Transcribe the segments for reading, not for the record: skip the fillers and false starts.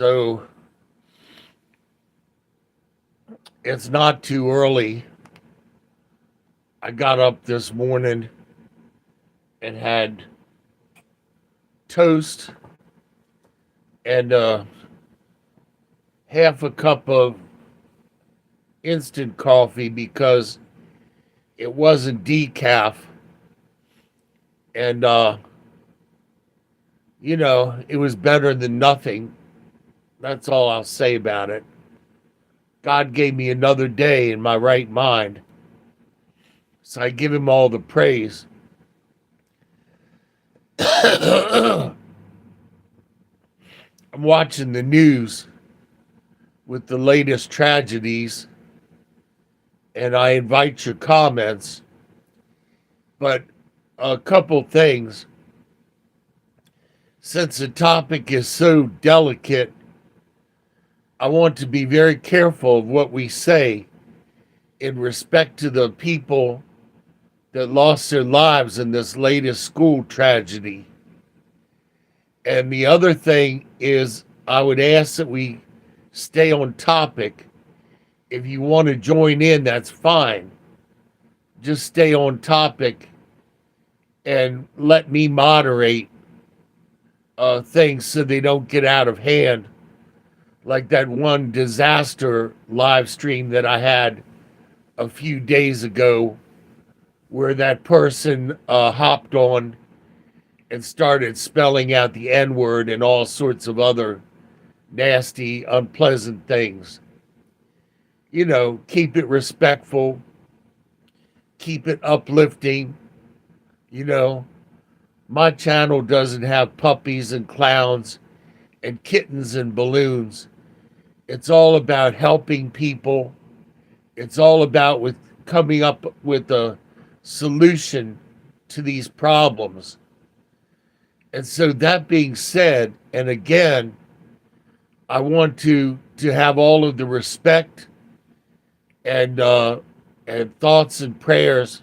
So it's not too early. I got up this morning and had toast and half a cup of instant coffee because it wasn't decaf. And, it was better than nothing. That's all I'll say about it. God gave me another day in my right mind. So I give him all the praise. I'm watching the news with the latest tragedies, and I invite your comments. But a couple things. Since the topic is so delicate, I want to be very careful of what we say in respect to the people that lost their lives in this latest school tragedy. And the other thing is, I would ask that we stay on topic. If you want to join in, that's fine. Just stay on topic and let me moderate things so they don't get out of hand, like that one disaster live stream that I had a few days ago where that person hopped on and started spelling out the N-word and all sorts of other nasty, unpleasant things. Keep it respectful, keep it uplifting. My channel doesn't have puppies and clowns and kittens and balloons. It's all about helping people. It's all about coming up with a solution to these problems. And so that being said, and again, I want to have all of the respect and thoughts and prayers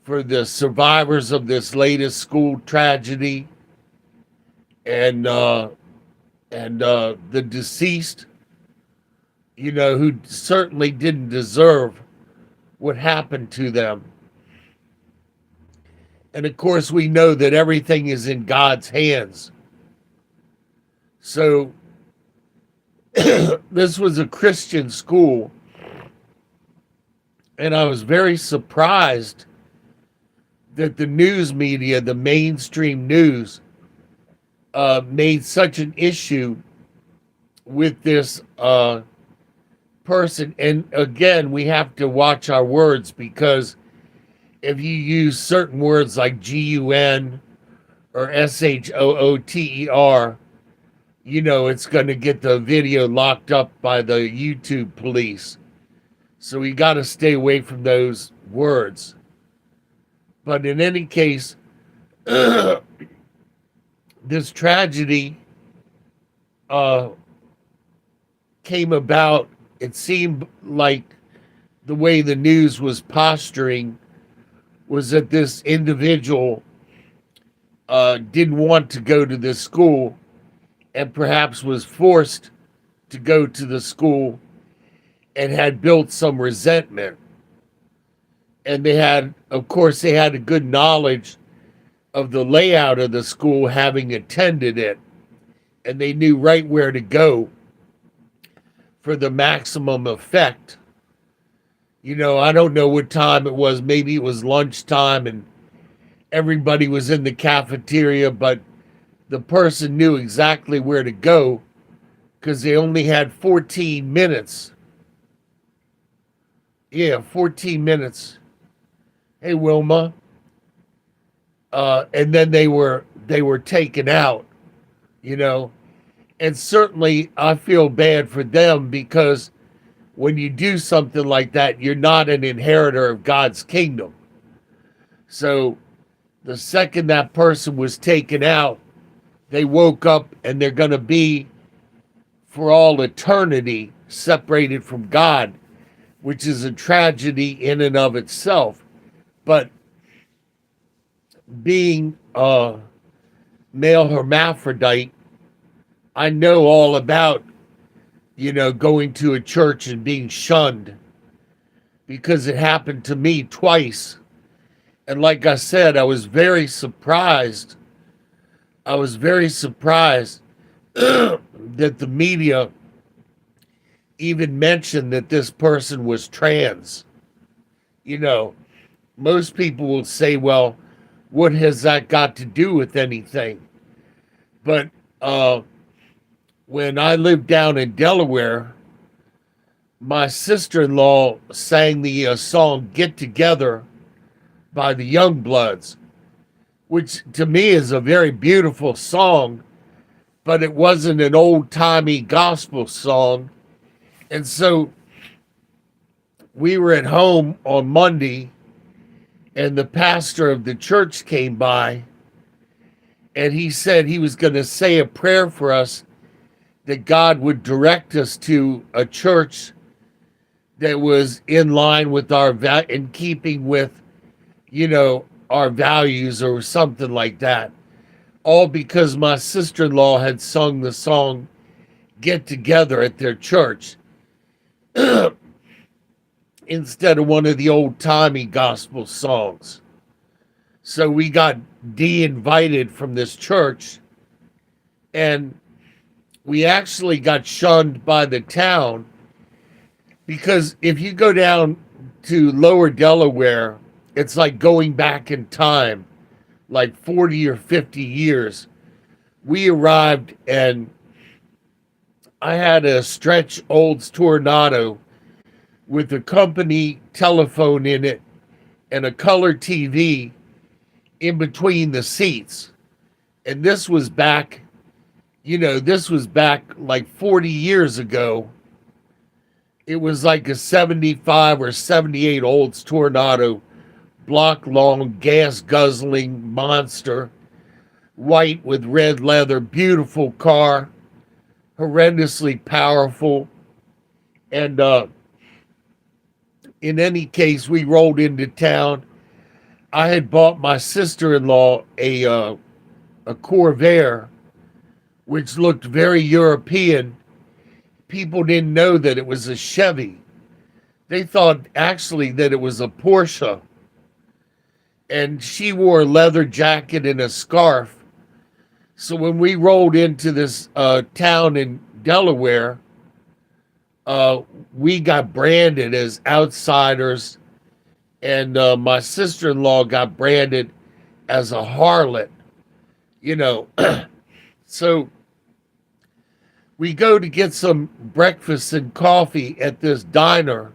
for the survivors of this latest school tragedy and the deceased, who certainly didn't deserve what happened to them. And of course, we know that everything is in God's hands. So this was a Christian school, and I was very surprised that the news media, the mainstream news, made such an issue with this person. And again, we have to watch our words, because if you use certain words like GUN or SHOOTER, it's going to get the video locked up by the YouTube police. So we got to stay away from those words. But in any case, this tragedy came about. It seemed like the way the news was posturing was that this individual didn't want to go to this school and perhaps was forced to go to the school and had built some resentment. And they had a good knowledge of the layout of the school, having attended it, and they knew right where to go for the maximum effect. I don't know what time it was. Maybe it was lunchtime and everybody was in the cafeteria, but the person knew exactly where to go because they only had 14 minutes. Yeah, 14 minutes. Hey, Wilma. And then they were taken out, And certainly I feel bad for them, because when you do something like that, you're not an inheritor of God's kingdom. So the second that person was taken out, they woke up and they're going to be for all eternity separated from God, which is a tragedy in and of itself. But being a male hermaphrodite, I know all about, going to a church and being shunned because it happened to me twice. And like I said, I was very surprised. I was very surprised that the media even mentioned that this person was trans. You know, most people will say, well, what has that got to do with anything? But when I lived down in Delaware, my sister-in-law sang the song Get Together by the Youngbloods, which to me is a very beautiful song, but it wasn't an old-timey gospel song. And so we were at home on Monday, and the pastor of the church came by, and he said he was going to say a prayer for us that God would direct us to a church that was in line with in keeping with, our values or something like that. All because my sister-in-law had sung the song Get Together at their church instead of one of the old-timey gospel songs. So we got de-invited from this church, and we actually got shunned by the town, because if you go down to lower Delaware, it's like going back in time, like 40 or 50 years. We arrived, and I had a stretch Olds Tornado with a company telephone in it and a color TV in between the seats. And this was back, like 40 years ago. It was like a 75 or 78 Olds Tornado, block long, gas guzzling monster, white with red leather, beautiful car, horrendously powerful. And in any case, we rolled into town. I had bought my sister-in-law a Corvair, which looked very European. People didn't know that it was a Chevy. They thought actually that it was a Porsche. And she wore a leather jacket and a scarf. So when we rolled into this town in Delaware, we got branded as outsiders, and my sister-in-law got branded as a harlot. So we go to get some breakfast and coffee at this diner,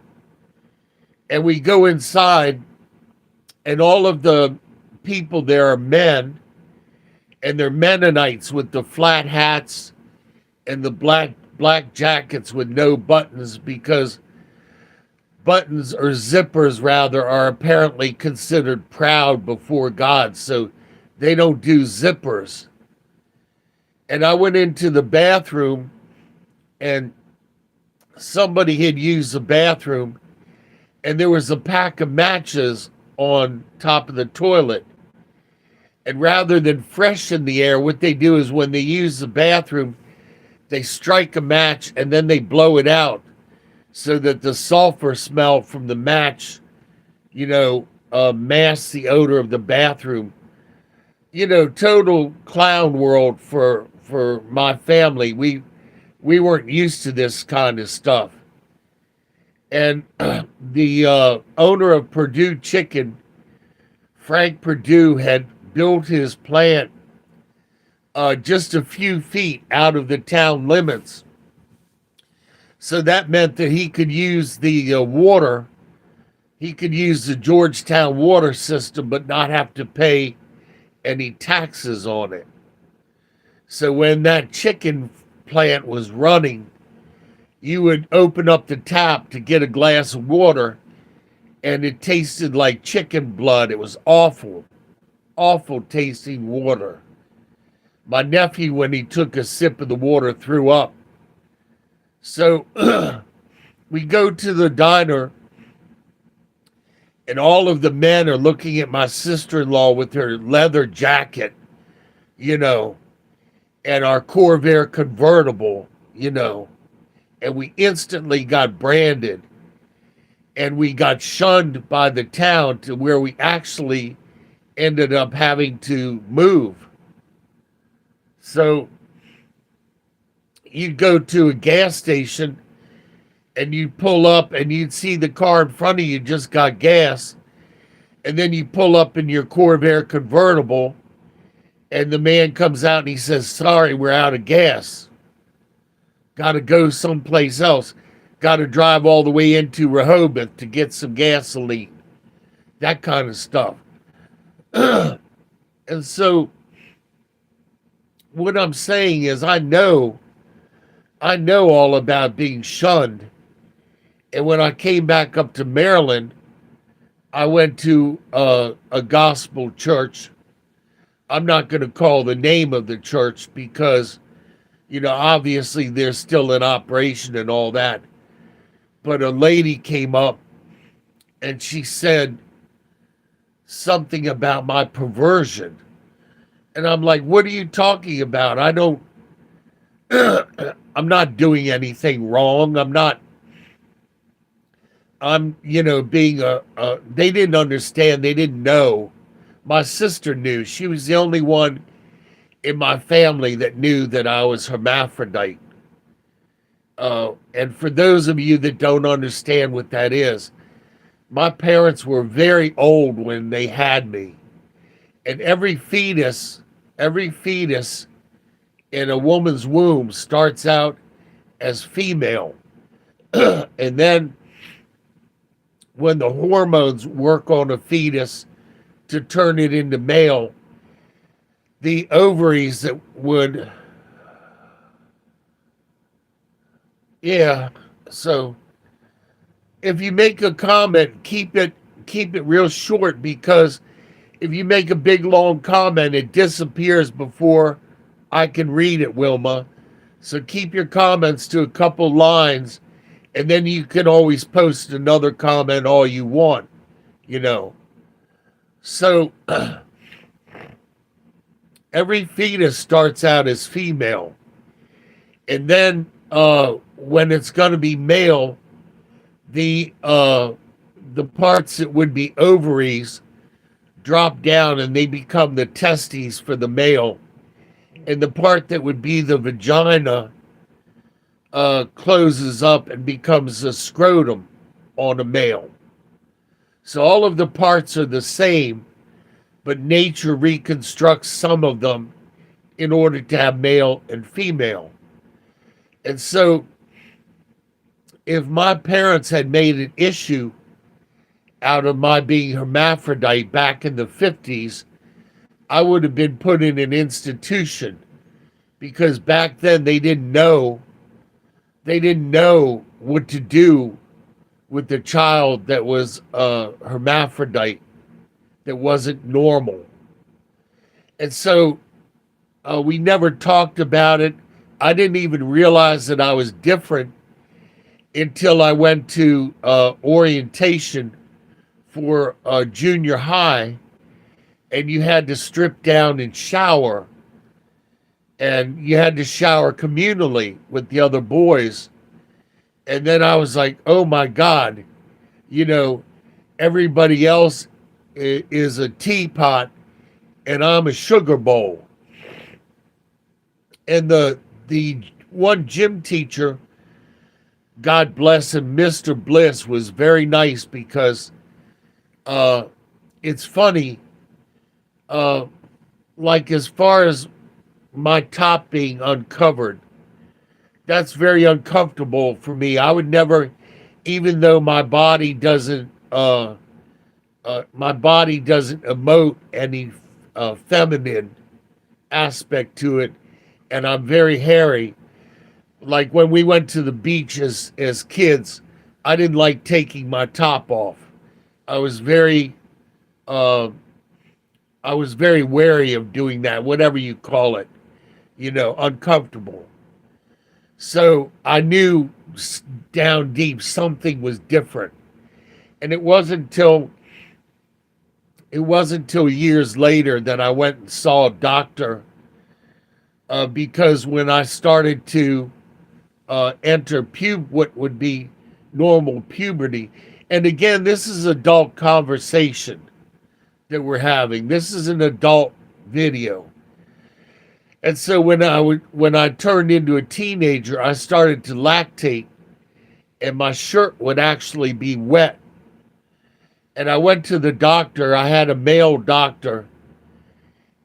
and we go inside, and all of the people there are men, and they're Mennonites with the flat hats and the black jackets with no buttons, because buttons, or zippers rather, are apparently considered proud before God, so they don't do zippers. And I went into the bathroom, and somebody had used the bathroom, and there was a pack of matches on top of the toilet. And rather than freshen the air, what they do is when they use the bathroom, they strike a match and then they blow it out so that the sulfur smell from the match, masks the odor of the bathroom. Total clown world for my family. We weren't used to this kind of stuff. And the owner of Purdue Chicken, Frank Purdue, had built his plant just a few feet out of the town limits. So that meant that he could use the water. He could use the Georgetown water system, but not have to pay any taxes on it. So when that chicken plant was running, you would open up the tap to get a glass of water, and it tasted like chicken blood. It was awful, awful tasting water. My nephew, when he took a sip of the water, threw up. So we go to the diner, and all of the men are looking at my sister-in-law with her leather jacket, and our Corvair convertible, and we instantly got branded, and we got shunned by the town to where we actually ended up having to move. So you'd go to a gas station and you'd pull up and you'd see the car in front of you just got gas. And then you pull up in your Corvair convertible and the man comes out and he says, "Sorry, we're out of gas. Got to go someplace else. Got to drive all the way into Rehoboth to get some gasoline." That kind of stuff. And so what I'm saying is I know all about being shunned. And when I came back up to Maryland, I went to a gospel church. I'm not going to call the name of the church because, obviously they're still in operation and all that. But a lady came up and she said something about my perversion. And I'm like, "What are you talking about? I'm not doing anything wrong. Being they didn't understand. They didn't know. My sister knew. She was the only one in my family that knew that I was hermaphrodite. And for those of you that don't understand what that is, my parents were very old when they had me. And every fetus in a woman's womb starts out as female. And then when the hormones work on a fetus to turn it into male, the ovaries that would, yeah. So if you make a comment, keep it real short, because if you make a big long comment, it disappears before I can read it, Wilma. So keep your comments to a couple lines, and then you can always post another comment all you want, So every fetus starts out as female. And then when it's going to be male, the parts that would be ovaries drop down and they become the testes for the male. And the part that would be the vagina closes up and becomes a scrotum on a male. So all of the parts are the same, but nature reconstructs some of them in order to have male and female. And so if my parents had made an issue out of my being hermaphrodite back in the 50s, I would have been put in an institution, because back then they didn't know what to do with the child that was hermaphrodite, that wasn't normal. And so we never talked about it. I didn't even realize that I was different until I went to orientation for junior high, and you had to strip down and shower, and you had to shower communally with the other boys. And then I was like, oh my God, everybody else is a teapot and I'm a sugar bowl. And the one gym teacher, God bless him, Mr. Bliss, was very nice, because it's funny, like as far as my top being uncovered, that's very uncomfortable for me. I would never, even though my body doesn't emote any feminine aspect to it, and I'm very hairy. Like when we went to the beach as kids, I didn't like taking my top off. I was very wary of doing that, whatever you call it, uncomfortable. So I knew down deep something was different. And it wasn't till years later that I went and saw a doctor because when I started to enter what would be normal puberty, and again, this is adult conversation that we're having. This is an adult video. And so when I turned into a teenager, I started to lactate, and my shirt would actually be wet. And I went to the doctor. I had a male doctor,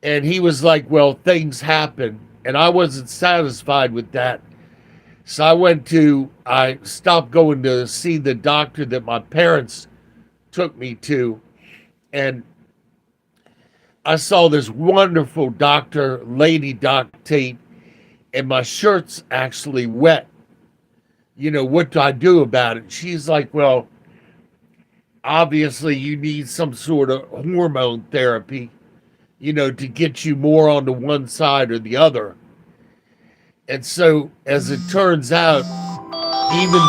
and he was like, "Well, things happen," and I wasn't satisfied with that. So I stopped going to see the doctor that my parents took me to, and I saw this wonderful doctor, Lady Doc Tate, and my shirt's actually wet. What do I do about it? She's like, "Well, obviously you need some sort of hormone therapy, to get you more onto one side or the other." And so, as it turns out, even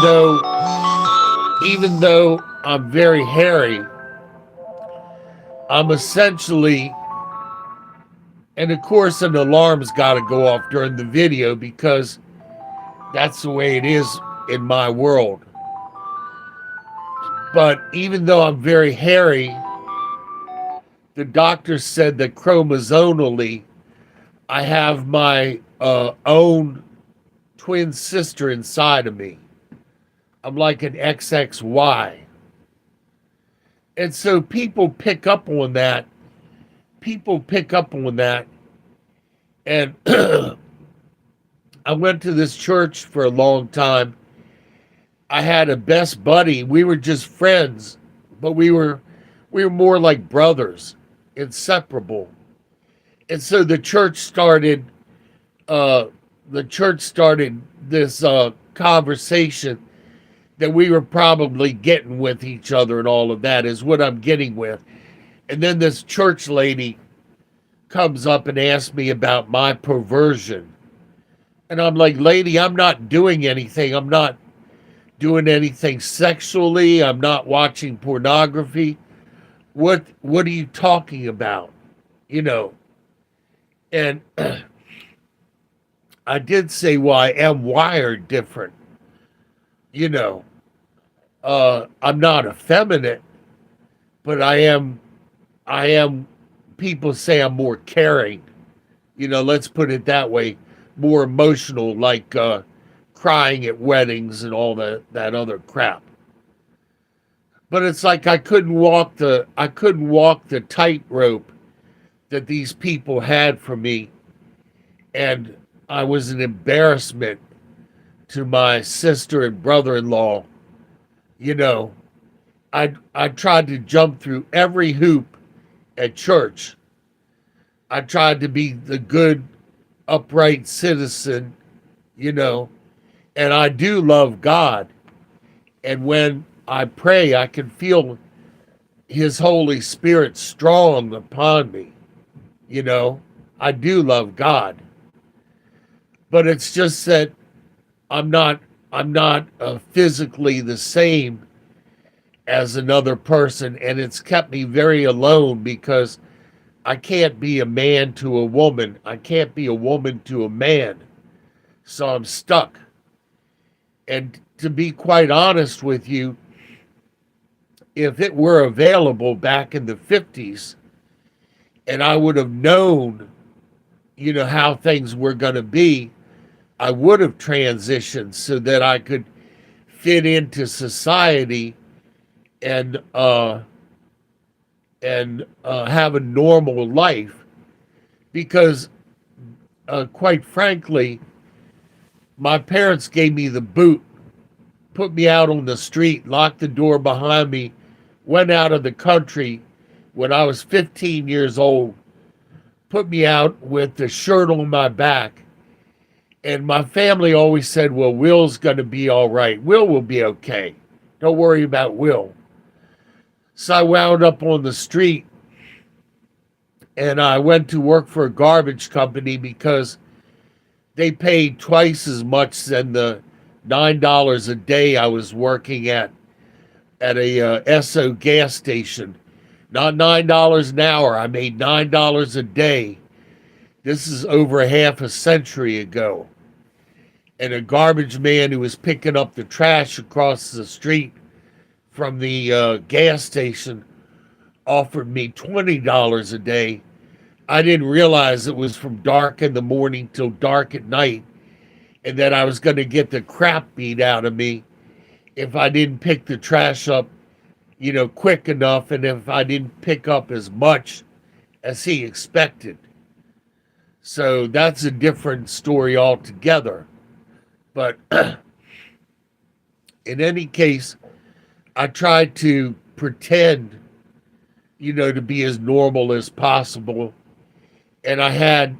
though I'm very hairy, I'm essentially, and of course an alarm's got to go off during the video because that's the way it is in my world. But even though I'm very hairy, the doctor said that chromosomally, I have my own twin sister inside of me. I'm like an XXY. And so people pick up on that. And I went to this church for a long time. I had a best buddy. We were just friends, but we were more like brothers, inseparable. And so the church started this conversation that we were probably getting with each other, and all of that is what I'm getting with. And then this church lady comes up and asks me about my perversion. And I'm like, "Lady, I'm not doing anything. I'm not doing anything sexually. I'm not watching pornography. What are you talking about?" And I did say, "Well, I am wired different. I'm not effeminate, but I am, people say I'm more caring. Let's put it that way, more emotional, like crying at weddings and all that other crap." But it's like I couldn't walk the tightrope that these people had for me, and I was an embarrassment to my sister and brother-in-law. I tried to jump through every hoop at church. I tried to be the good, upright citizen, and I do love God. And when I pray, I can feel His Holy Spirit strong upon me. I do love God. But it's just that I'm not physically the same as another person, and it's kept me very alone because I can't be a man to a woman. I can't be a woman to a man. So I'm stuck. And to be quite honest with you, if it were available back in the 50s and I would have known, how things were going to be, I would have transitioned so that I could fit into society and have a normal life. Because, quite frankly, my parents gave me the boot, put me out on the street, locked the door behind me, went out of the country when I was 15 years old, put me out with the shirt on my back. And my family always said, "Well, Will's going to be all right. Will be okay. Don't worry about Will." So I wound up on the street, and I went to work for a garbage company because they paid twice as much than the $9 a day I was working at a Esso gas station. Not $9 an hour. I made $9 a day. This is over half a century ago. And a garbage man who was picking up the trash across the street from the gas station offered me $20 a day. I didn't realize it was from dark in the morning till dark at night, and that I was going to get the crap beat out of me if I didn't pick the trash up, quick enough, and if I didn't pick up as much as he expected. So that's a different story altogether. But in any case, I tried to pretend, to be as normal as possible. And I had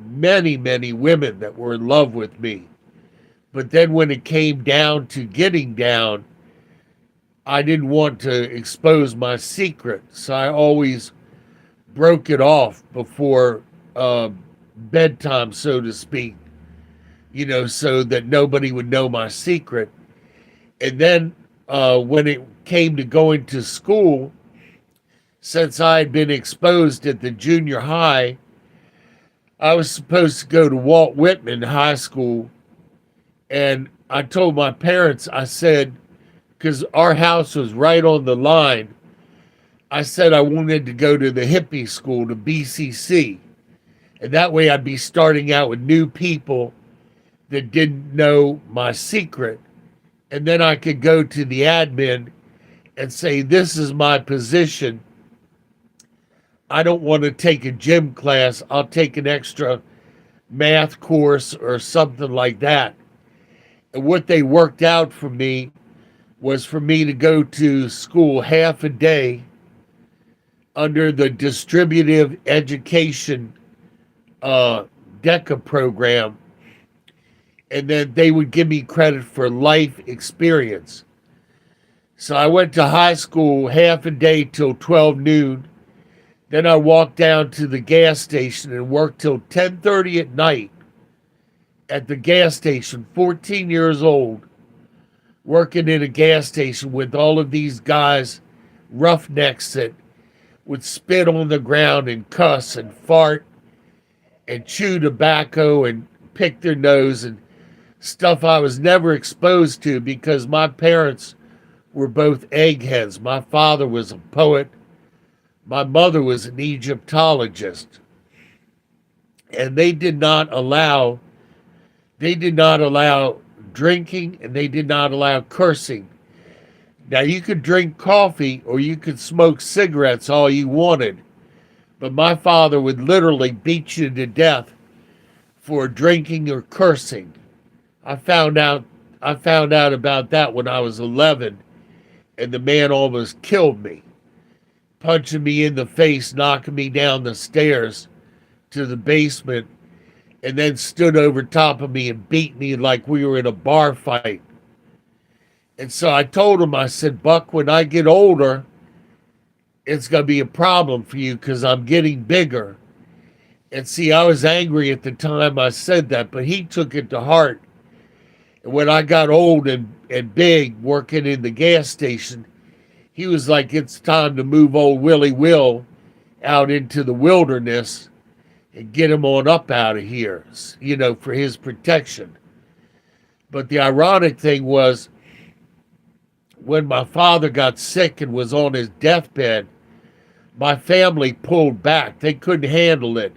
many, many women that were in love with me. But then when it came down to getting down, I didn't want to expose my secret. So I always broke it off before bedtime, so to speak, so that nobody would know my secret. And then when it came to going to school, since I had been exposed at the junior high, I was supposed to go to Walt Whitman High School. And I told my parents, I said, because our house was right on the line, I said I wanted to go to the hippie school, to BCC. And that way I'd be starting out with new people that didn't know my secret. And then I could go to the admin and say, this is my position. I don't want to take a gym class. I'll take an extra math course or something like that. And what they worked out for me was for me to go to school half a day under the distributive education DECA program. And then they would give me credit for life experience. So I went to high school half a day till 12 noon. Then I walked down to the gas station and worked till 10:30 at night at the gas station, 14 years old, working in a gas station with all of these guys, roughnecks that would spit on the ground and cuss and fart and chew tobacco and pick their nose and stuff I was never exposed to because my parents were both eggheads. My father was a poet. My mother was an Egyptologist. And they did not allow drinking, and they did not allow cursing. Now you could drink coffee or you could smoke cigarettes all you wanted, but my father would literally beat you to death for drinking or cursing. I found out about that when I was 11, and the man almost killed me, punching me in the face, knocking me down the stairs to the basement, and then stood over top of me and beat me like we were in a bar fight. And so I told him, I said, Buck, when I get older, it's going to be a problem for you because I'm getting bigger. And see, I was angry at the time I said that, but he took it to heart. And when I got old and big working in the gas station, he was like, it's time to move old Willie Will out into the wilderness and get him on up out of here, for his protection. But the ironic thing was, when my father got sick and was on his deathbed, my family pulled back. They couldn't handle it.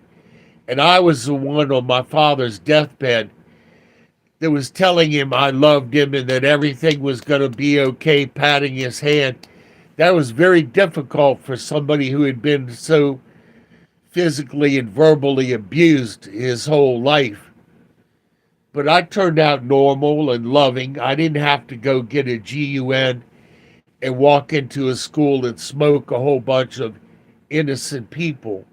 And I was the one on my father's deathbed that was telling him I loved him and that everything was going to be okay, patting his hand. That was very difficult for somebody who had been so physically and verbally abused his whole life. But I turned out normal and loving. I didn't have to go get a GUN and walk into a school and smoke a whole bunch of innocent people.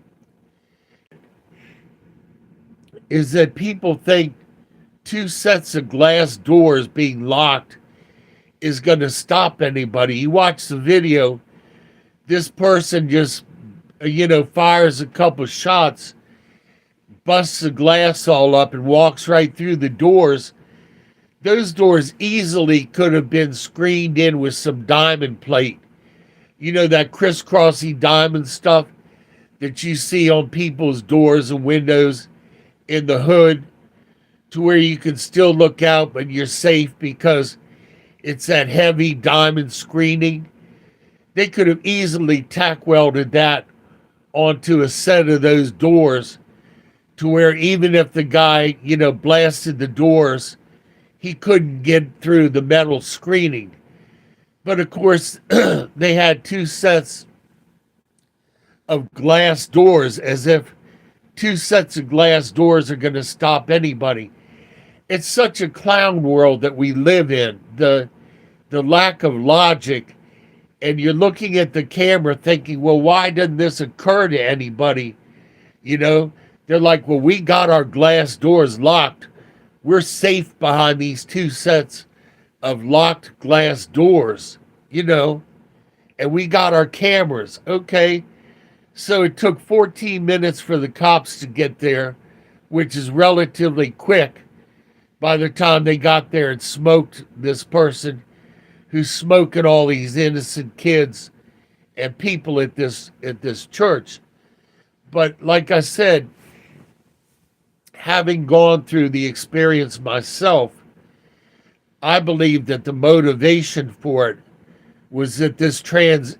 Is that people think 2 sets of glass doors being locked is going to stop anybody. You watch the video, this person just, fires a couple shots, busts the glass all up and walks right through the doors. Those doors easily could have been screened in with some diamond plate. That crisscrossy diamond stuff. that you see on people's doors and windows in the hood, to where you can still look out, but you're safe because it's that heavy diamond screening. They could have easily tack welded that onto a set of those doors, to where even if the guy, blasted the doors, he couldn't get through the metal screening. But of course, they had two sets of glass doors, as if two sets of glass doors are going to stop anybody. It's such a clown world that we live in. The lack of logic, and you're looking at the camera thinking, well, why doesn't this occur to anybody? They're like, well, we got our glass doors locked. We're safe behind these two sets of locked glass doors, and we got our cameras. Okay. So it took 14 minutes for the cops to get there, which is relatively quick by the time they got there and smoked this person who's smoking all these innocent kids and people at this church. But like I said, having gone through the experience myself, I believe that the motivation for it was that this trans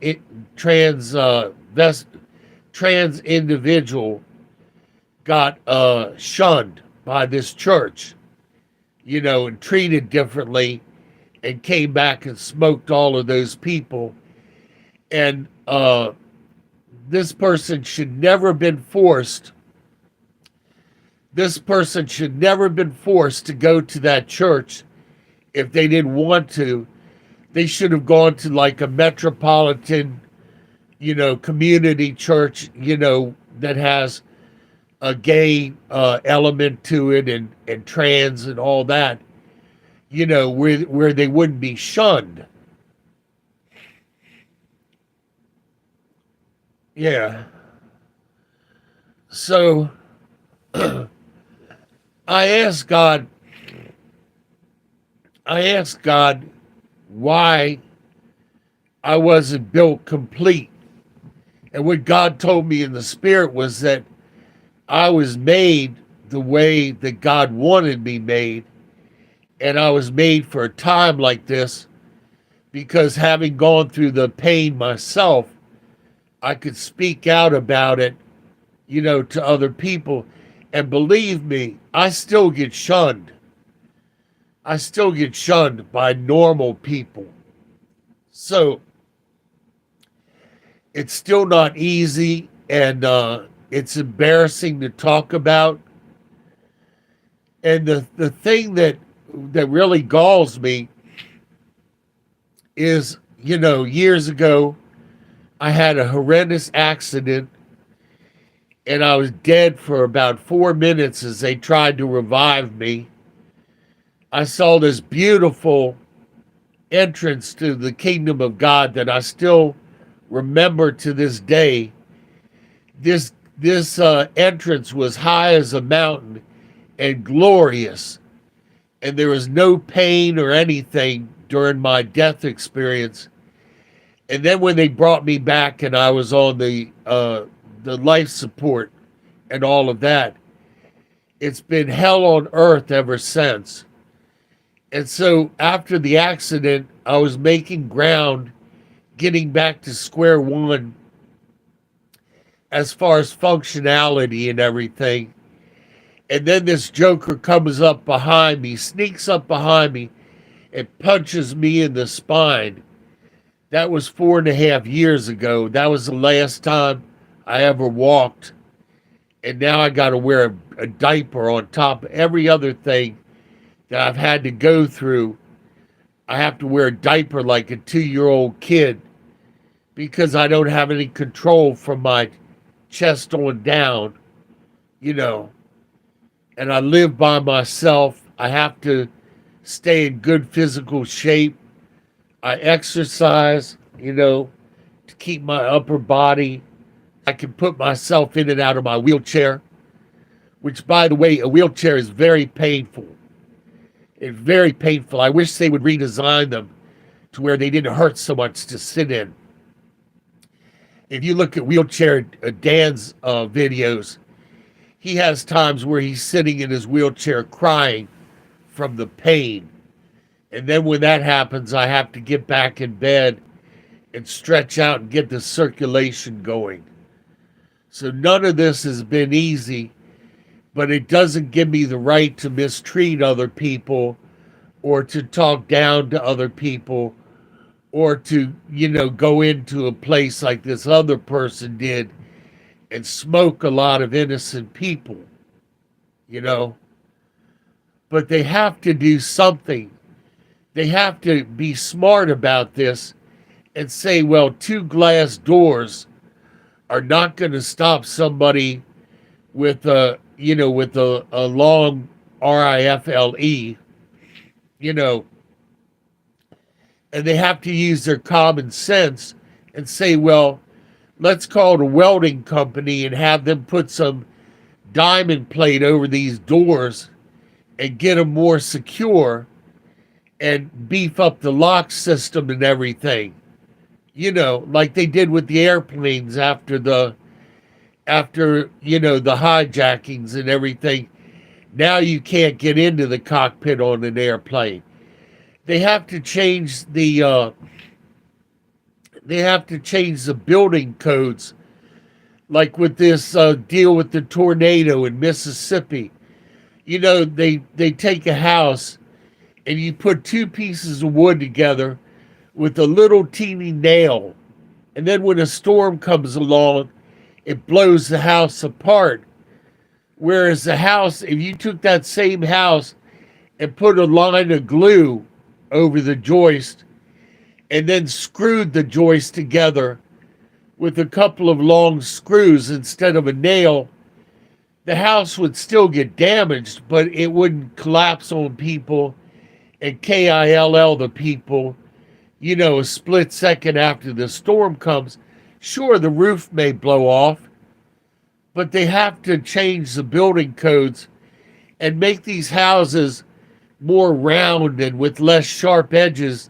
individual got shunned by this church, and treated differently, and came back and smoked all of those people. And this person should never have been forced. This person should never have been forced to go to that church if they didn't want to. They should have gone to like a metropolitan, community church, that has a gay element to it, and trans and all that, where they wouldn't be shunned. Yeah. So I asked God why I wasn't built complete. And what God told me in the spirit was that I was made the way that God wanted me made. And I was made for a time like this because, having gone through the pain myself, I could speak out about it, to other people. And believe me, I still get shunned. I still get shunned by normal people. So it's still not easy, and it's embarrassing to talk about. And the thing that really galls me is, years ago, I had a horrendous accident, and I was dead for about 4 minutes as they tried to revive me. I saw this beautiful entrance to the kingdom of God that I still remember to this day. This entrance was high as a mountain and glorious, and there was no pain or anything during my death experience. And then when they brought me back and I was on the life support and all of that, it's been hell on earth ever since. And so after the accident, I was making ground, getting back to square one as far as functionality and everything. And then this joker comes up behind me, sneaks up behind me, and punches me in the spine. That was 4.5 years ago. That was the last time I ever walked. And now I got to wear a diaper on top of every other thing that I've had to go through. I have to wear a diaper like a 2-year-old kid because I don't have any control from my chest on down, and I live by myself. I have to stay in good physical shape. I exercise, to keep my upper body. I can put myself in and out of my wheelchair, which, by the way, a wheelchair is very painful. It's very painful. I wish they would redesign them to where they didn't hurt so much to sit in. If you look at wheelchair Dan's videos, he has times where he's sitting in his wheelchair crying from the pain. And then when that happens, I have to get back in bed and stretch out and get the circulation going. So none of this has been easy, but it doesn't give me the right to mistreat other people or to talk down to other people or to, go into a place like this other person did and smoke a lot of innocent people, you know. But they have to do something. They have to be smart about this and say, well, two glass doors are not going to stop somebody with a long rifle, and they have to use their common sense and say, well, let's call it a welding company and have them put some diamond plate over these doors and get them more secure and beef up the lock system and everything. Like they did with the airplanes after the hijackings and everything. Now you can't get into the cockpit on an airplane. They have to change the building codes, like with this deal with the tornado in Mississippi. They take a house and you put two pieces of wood together with a little teeny nail, and then when a storm comes along, it blows the house apart. Whereas the house, if you took that same house and put a line of glue over the joist and then screwed the joist together with a couple of long screws instead of a nail, the house would still get damaged, but it wouldn't collapse on people and kill the people, a split second after the storm comes. Sure, the roof may blow off, but they have to change the building codes and make these houses more round and with less sharp edges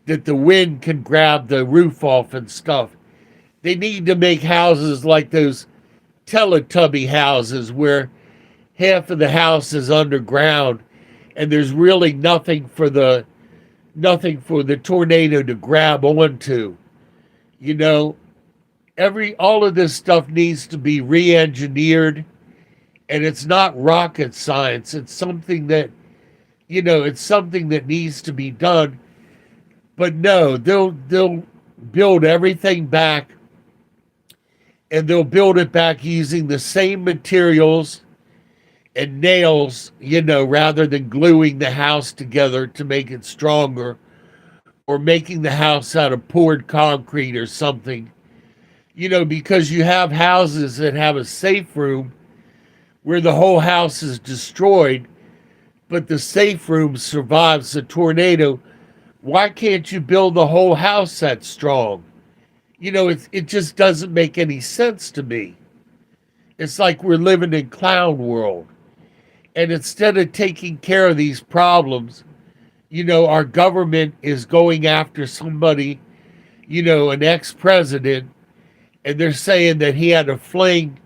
that the wind can grab the roof off and stuff. They need to make houses like those Teletubby houses where half of the house is underground and there's really nothing for the tornado to grab onto. All of this stuff needs to be re-engineered, and it's not rocket science. It's something that needs to be done. But no, they'll build everything back, and they'll build it back using the same materials and nails, rather than gluing the house together to make it stronger or making the house out of poured concrete or something. Because you have houses that have a safe room where the whole house is destroyed, but the safe room survives the tornado. Why can't you build the whole house that strong? It just doesn't make any sense to me. It's like we're living in clown world. And instead of taking care of these problems, our government is going after somebody, an ex-president, and they're saying that he had a fling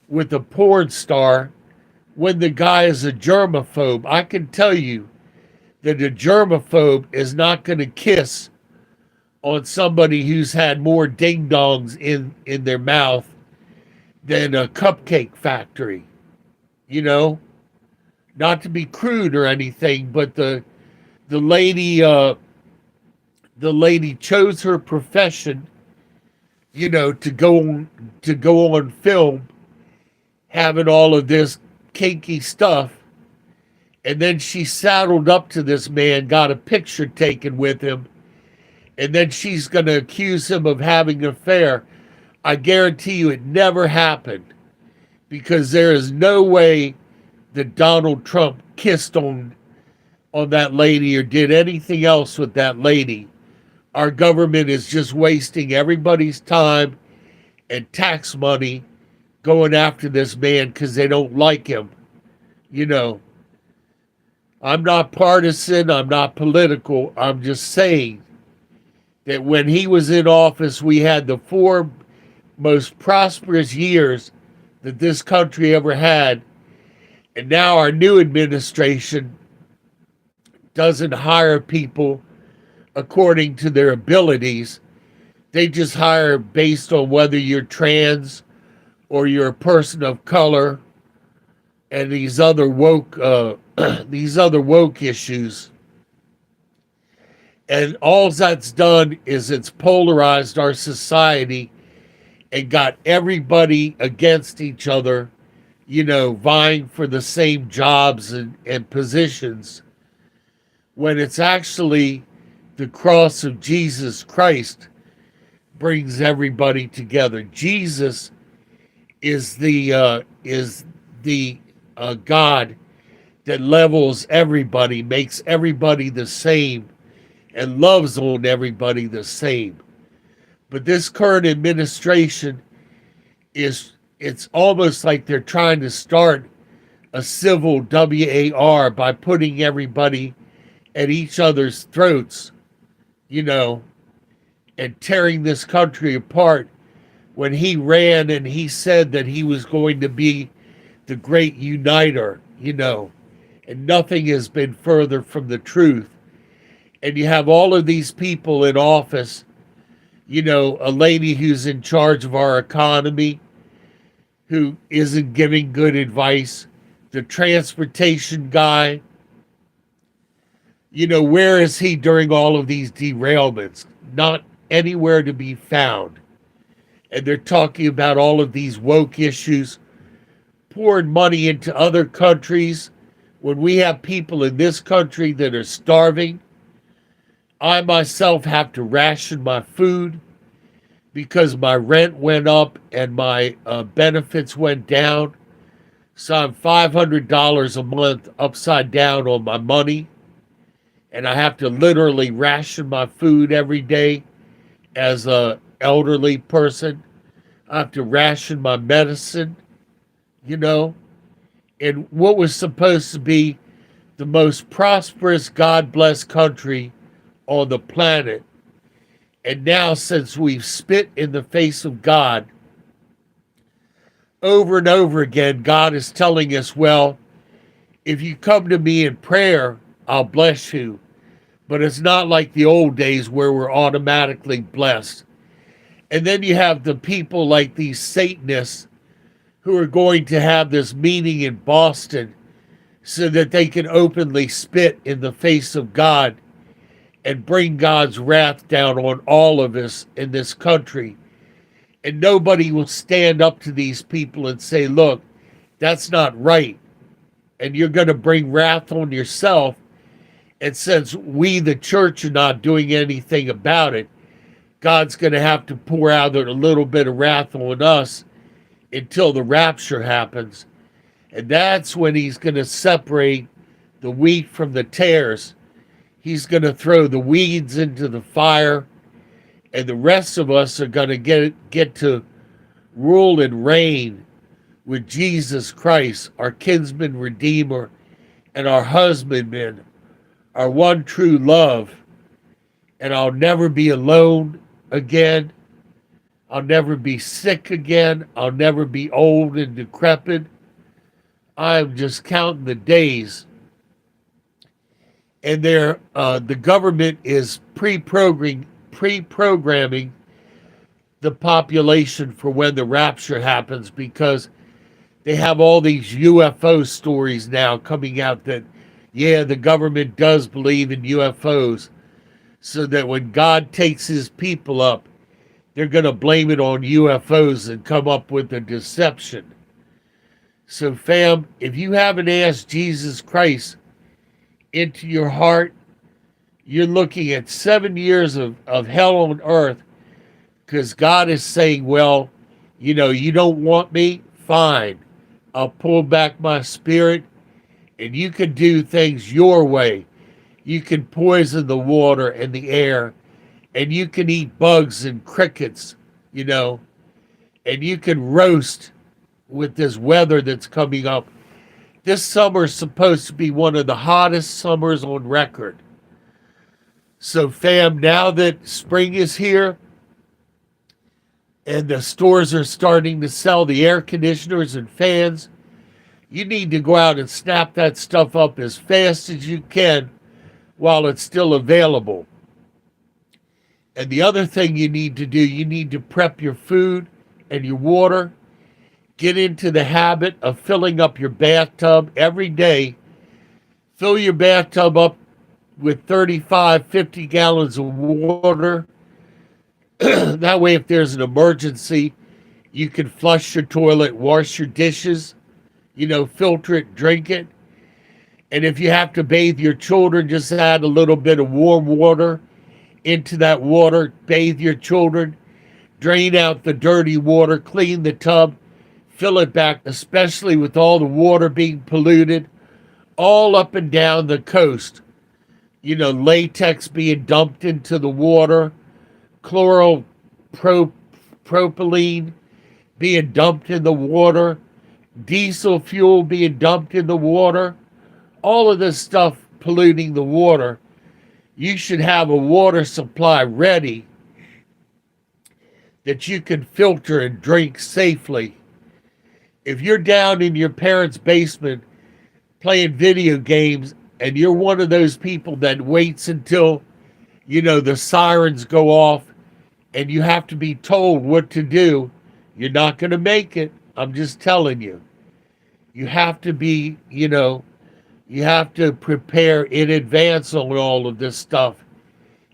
with a porn star when the guy is a germaphobe. I can tell you that a germaphobe is not going to kiss on somebody who's had more ding-dongs in their mouth than a cupcake factory. Not to be crude or anything, but the lady chose her profession, to go on film, having all of this kinky stuff, and then she saddled up to this man, got a picture taken with him, and then she's going to accuse him of having an affair. I guarantee you it never happened, because there is no way that Donald Trump kissed on that lady or did anything else with that lady. Our government is just wasting everybody's time and tax money going after this man because they don't like him. I'm not partisan, I'm not political. I'm just saying that when he was in office, we had the four most prosperous years that this country ever had. And now our new administration doesn't hire people according to their abilities. They just hire based on whether you're trans or you're a person of color and these other woke issues. And all that's done is it's polarized our society and got everybody against each other, vying for the same jobs and positions, when it's actually the cross of Jesus Christ brings everybody together. Jesus is the God that levels everybody, makes everybody the same, and loves on everybody the same. But this current administration it's almost like they're trying to start a civil war by putting everybody at each other's throats, and tearing this country apart, when he ran and he said that he was going to be the great uniter, and nothing has been further from the truth. And you have all of these people in office, a lady who's in charge of our economy who isn't giving good advice, the transportation guy, where is he during all of these derailments? Not anywhere to be found. And they're talking about all of these woke issues, pouring money into other countries when we have people in this country that are starving. I myself have to ration my food because my rent went up and my benefits went down. So I'm $500 a month upside down on my money. And I have to literally ration my food every day as a elderly person. I have to ration my medicine, in what was supposed to be the most prosperous, God-blessed country on the planet. And now, since we've spit in the face of God, over and over again, God is telling us, well, if you come to me in prayer, I'll bless you. But it's not like the old days where we're automatically blessed. And then you have the people like these Satanists who are going to have this meeting in Boston so that they can openly spit in the face of God and bring God's wrath down on all of us in this country. And nobody will stand up to these people and say, look, that's not right. And you're going to bring wrath on yourself. And since we, the church, are not doing anything about it, God's going to have to pour out a little bit of wrath on us until the rapture happens. And that's when he's going to separate the wheat from the tares. He's going to throw the weeds into the fire, and the rest of us are going to get to rule and reign with Jesus Christ, our kinsman redeemer, and our husbandman, our one true love. And I'll never be alone again. I'll never be sick again. I'll never be old and decrepit. I'm just counting the days. And the government is pre-programming the population for when the rapture happens, because they have all these UFO stories now coming out that, yeah, the government does believe in UFOs, so that when God takes his people up, they're going to blame it on UFOs and come up with a deception. So, fam, if you haven't asked Jesus Christ into your heart, you're looking at 7 years of hell on earth, because God is saying, well, you don't want me? Fine. I'll pull back my spirit, and you can do things your way. You can poison the water and the air, and you can eat bugs and crickets, and you can roast with this weather that's coming up. This summer is supposed to be one of the hottest summers on record. So, fam, now that spring is here, and the stores are starting to sell the air conditioners and fans. You need to go out and snap that stuff up as fast as you can while it's still available. And the other thing you need to do, you need to prep your food and your water. Get into the habit of filling up your bathtub every day. Fill your bathtub up with 35, 50 gallons of water. That way, if there's an emergency, you can flush your toilet, wash your dishes, filter it, drink it. And if you have to bathe your children, just add a little bit of warm water into that water, bathe your children, drain out the dirty water, clean the tub, fill it back, especially with all the water being polluted all up and down the coast. Latex being dumped into the water, propylene being dumped in the water, diesel fuel being dumped in the water, all of this stuff polluting the water. You should have a water supply ready that you can filter and drink safely. If you're down in your parents' basement playing video games and you're one of those people that waits until, the sirens go off and you have to be told what to do, you're not going to make it. I'm just telling you. You have to be, you have to prepare in advance on all of this stuff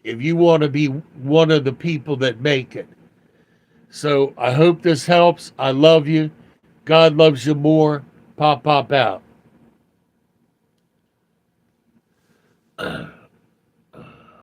if you want to be one of the people that make it. So I hope this helps. I love you. God loves you more. Pop out.